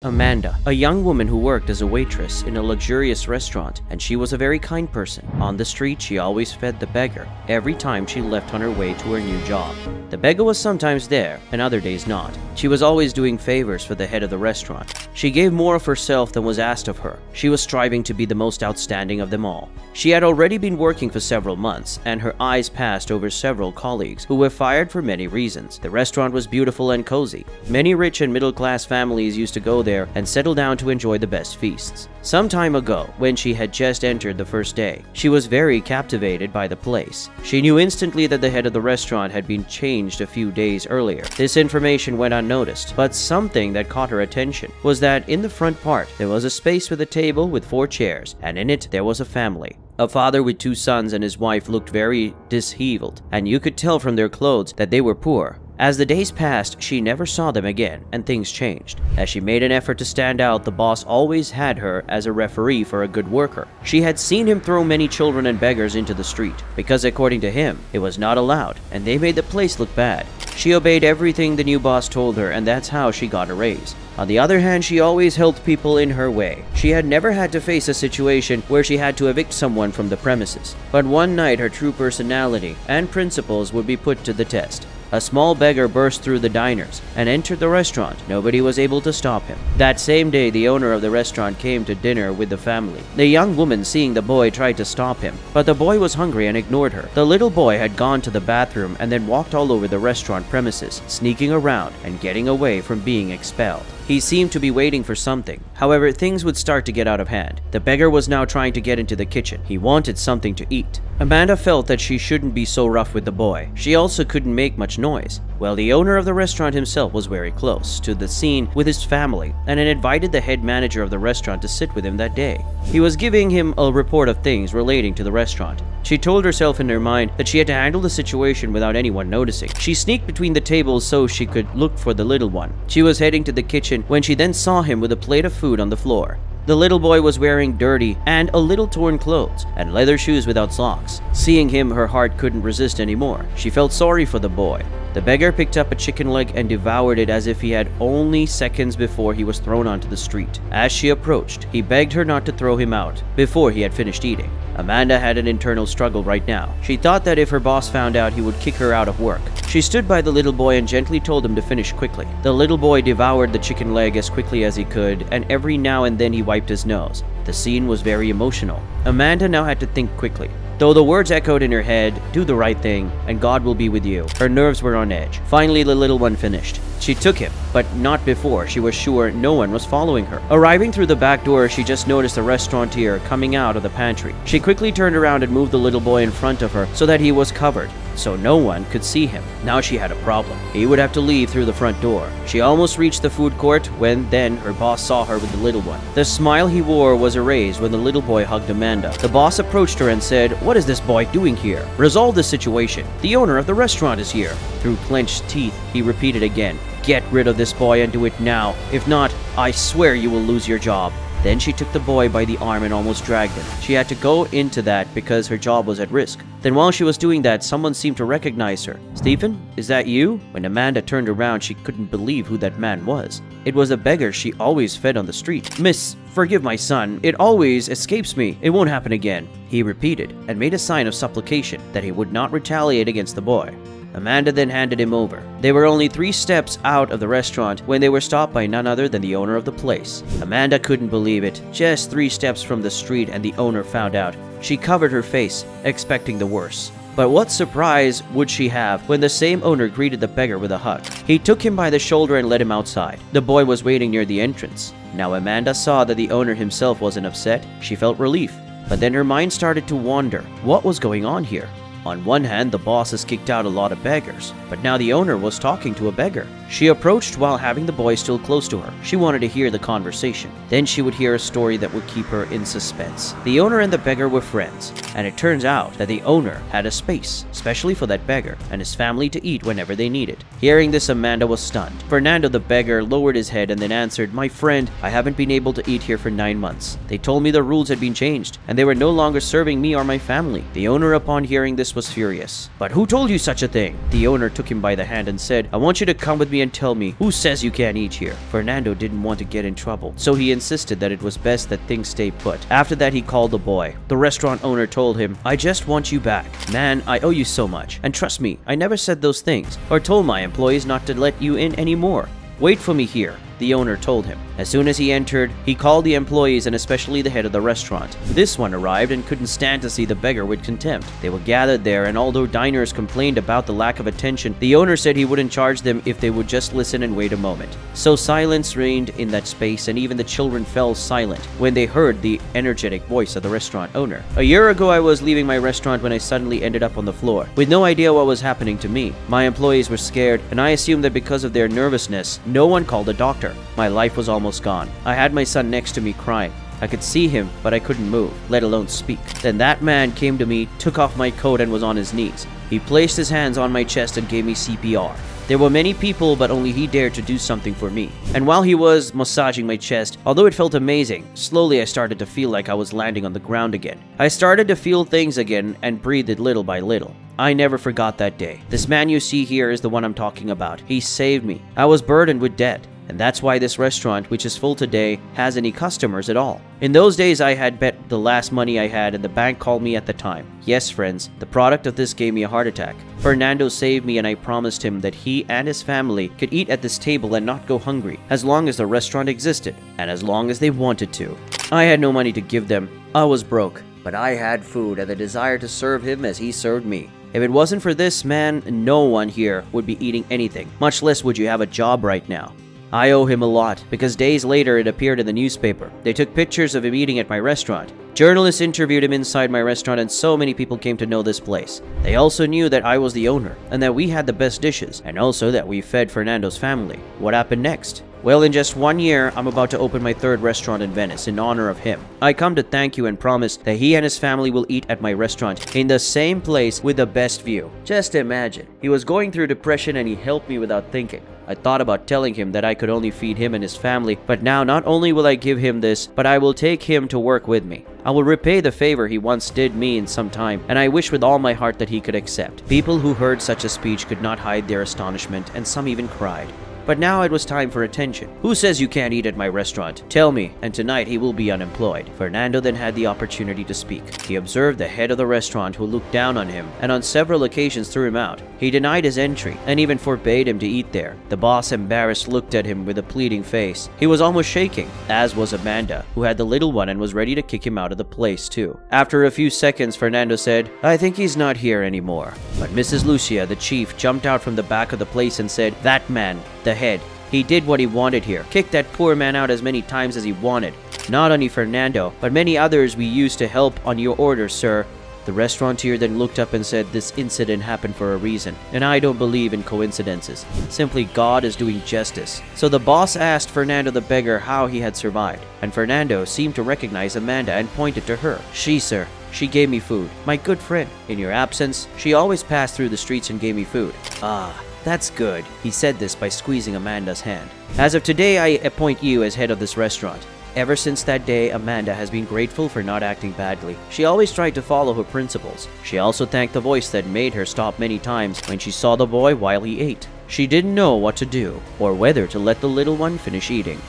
Amanda, a young woman who worked as a waitress in a luxurious restaurant, and she was a very kind person. On the street, she always fed the beggar every time she left on her way to her new job. The beggar was sometimes there, and other days not. She was always doing favors for the head of the restaurant. She gave more of herself than was asked of her. She was striving to be the most outstanding of them all. She had already been working for several months, and her eyes passed over several colleagues who were fired for many reasons. The restaurant was beautiful and cozy. Many rich and middle-class families used to go there and settle down to enjoy the best feasts. Some time ago, when she had just entered the first day, she was very captivated by the place. She knew instantly that the head of the restaurant had been changed a few days earlier. This information went unnoticed, but something that caught her attention was that in the front part, there was a space with a table with 4 chairs, and in it there was a family. A father with 2 sons and his wife looked very disheveled, and you could tell from their clothes that they were poor. As the days passed, she never saw them again, and things changed. As she made an effort to stand out, the boss always had her as a referee for a good worker. She had seen him throw many children and beggars into the street, because according to him, it was not allowed, and they made the place look bad. She obeyed everything the new boss told her, and that's how she got a raise. On the other hand, she always helped people in her way. She had never had to face a situation where she had to evict someone from the premises. But one night, her true personality and principles would be put to the test. A small beggar burst through the diners and entered the restaurant. Nobody was able to stop him. That same day, the owner of the restaurant came to dinner with the family. The young woman, seeing the boy, tried to stop him, but the boy was hungry and ignored her. The little boy had gone to the bathroom and then walked all over the restaurant premises, sneaking around and getting away from being expelled. He seemed to be waiting for something. However, things would start to get out of hand. The beggar was now trying to get into the kitchen. He wanted something to eat. Amanda felt that she shouldn't be so rough with the boy. She also couldn't make much noise. Well, the owner of the restaurant himself was very close to the scene with his family and had invited the head manager of the restaurant to sit with him that day. He was giving him a report of things relating to the restaurant. She told herself in her mind that she had to handle the situation without anyone noticing. She sneaked between the tables so she could look for the little one. She was heading to the kitchen when she then saw him with a plate of food on the floor. The little boy was wearing dirty and a little torn clothes and leather shoes without socks. Seeing him, her heart couldn't resist anymore. She felt sorry for the boy. The beggar picked up a chicken leg and devoured it as if he had only seconds before he was thrown onto the street. As she approached, he begged her not to throw him out before he had finished eating. Amanda had an internal struggle right now. She thought that if her boss found out, he would kick her out of work. She stood by the little boy and gently told him to finish quickly. The little boy devoured the chicken leg as quickly as he could, and every now and then he wiped his nose. The scene was very emotional. Amanda now had to think quickly. Though the words echoed in her head, "Do the right thing, and God will be with you," her nerves were on edge. Finally, the little one finished. She took him, but not before she was sure no one was following her. Arriving through the back door, she just noticed a restaurateur coming out of the pantry. She quickly turned around and moved the little boy in front of her so that he was covered, so no one could see him. Now she had a problem. He would have to leave through the front door. She almost reached the food court when then her boss saw her with the little one. The smile he wore was erased when the little boy hugged Amanda. The boss approached her and said, "What is this boy doing here? Resolve this situation. The owner of the restaurant is here." Through clenched teeth, he repeated again, "Get rid of this boy and do it now. If not, I swear you will lose your job." Then she took the boy by the arm and almost dragged him. She had to go into that because her job was at risk. Then while she was doing that, someone seemed to recognize her. "Stephen, is that you?" When Amanda turned around, she couldn't believe who that man was. It was a beggar she always fed on the street. "Miss, forgive my son. It always escapes me. It won't happen again," he repeated and made a sign of supplication that he would not retaliate against the boy. Amanda then handed him over. They were only 3 steps out of the restaurant when they were stopped by none other than the owner of the place. Amanda couldn't believe it. Just 3 steps from the street and the owner found out. She covered her face, expecting the worst. But what surprise would she have when the same owner greeted the beggar with a hug? He took him by the shoulder and led him outside. The boy was waiting near the entrance. Now Amanda saw that the owner himself wasn't upset. She felt relief. But then her mind started to wander. What was going on here? On one hand, the boss has kicked out a lot of beggars, but now the owner was talking to a beggar. She approached while having the boy still close to her. She wanted to hear the conversation. Then she would hear a story that would keep her in suspense. The owner and the beggar were friends, and it turns out that the owner had a space, especially for that beggar and his family to eat whenever they needed. Hearing this, Amanda was stunned. Fernando the beggar lowered his head and then answered, "My friend, I haven't been able to eat here for 9 months. They told me the rules had been changed, and they were no longer serving me or my family." The owner, upon hearing this, was furious. "But who told you such a thing?" The owner took him by the hand and said, "I want you to come with me and tell me who says you can't eat here." Fernando didn't want to get in trouble, so he insisted that it was best that things stay put. After that, he called the boy. The restaurant owner told him, "I just want you back. Man, I owe you so much. And trust me, I never said those things or told my employees not to let you in anymore. Wait for me here," the owner told him. As soon as he entered, he called the employees and especially the head of the restaurant. This one arrived and couldn't stand to see the beggar with contempt. They were gathered there, and although diners complained about the lack of attention, the owner said he wouldn't charge them if they would just listen and wait a moment. So silence reigned in that space, and even the children fell silent when they heard the energetic voice of the restaurant owner. "A year ago, I was leaving my restaurant when I suddenly ended up on the floor, with no idea what was happening to me. My employees were scared, and I assumed that because of their nervousness, no one called a doctor. My life was almost gone. I had my son next to me crying. I could see him, but I couldn't move, let alone speak. Then that man came to me, took off my coat, and was on his knees. He placed his hands on my chest and gave me CPR. There were many people, but only he dared to do something for me. And while he was massaging my chest, although it felt amazing, slowly I started to feel like I was landing on the ground again. I started to feel things again and breathed it little by little. I never forgot that day. This man you see here is the one I'm talking about. He saved me. I was burdened with debt. And that's why this restaurant, which is full today, has any customers at all. In those days, I had bet the last money I had, and the bank called me at the time. Yes, friends, the product of this gave me a heart attack. Fernando saved me, and I promised him that he and his family could eat at this table and not go hungry, as long as the restaurant existed, and as long as they wanted to. I had no money to give them. I was broke, but I had food and the desire to serve him as he served me. If it wasn't for this man, no one here would be eating anything, much less would you have a job right now. I owe him a lot, because days later it appeared in the newspaper. They took pictures of him eating at my restaurant. Journalists interviewed him inside my restaurant, and so many people came to know this place. They also knew that I was the owner, and that we had the best dishes, and also that we fed Fernando's family. What happened next? Well, in just 1 year, I'm about to open my 3rd restaurant in Venice in honor of him. I come to thank you and promise that he and his family will eat at my restaurant in the same place with the best view. Just imagine. He was going through depression and he helped me without thinking. I thought about telling him that I could only feed him and his family, but now not only will I give him this, but I will take him to work with me. I will repay the favor he once did me in some time, and I wish with all my heart that he could accept. People who heard such a speech could not hide their astonishment, and some even cried. But now it was time for attention. Who says you can't eat at my restaurant? Tell me, and tonight he will be unemployed. Fernando then had the opportunity to speak. He observed the head of the restaurant, who looked down on him and on several occasions threw him out. He denied his entry and even forbade him to eat there. The boss, embarrassed, looked at him with a pleading face. He was almost shaking, as was Amanda, who had the little one and was ready to kick him out of the place too. After a few seconds, Fernando said, "I think he's not here anymore." But Mrs. Lucia, the chief, jumped out from the back of the place and said, "That man, the head, he did what he wanted here. Kicked that poor man out as many times as he wanted. Not only Fernando, but many others we used to help on your orders, sir." The restaurateur then looked up and said, "This incident happened for a reason, and I don't believe in coincidences. Simply God is doing justice." So the boss asked Fernando the beggar how he had survived, and Fernando seemed to recognize Amanda and pointed to her. "She, sir. She gave me food. My good friend. In your absence, she always passed through the streets and gave me food." "Ah, that's good." He said this by squeezing Amanda's hand. "As of today, I appoint you as head of this restaurant." Ever since that day, Amanda has been grateful for not acting badly. She always tried to follow her principles. She also thanked the voice that made her stop many times when she saw the boy while he ate. She didn't know what to do, or whether to let the little one finish eating.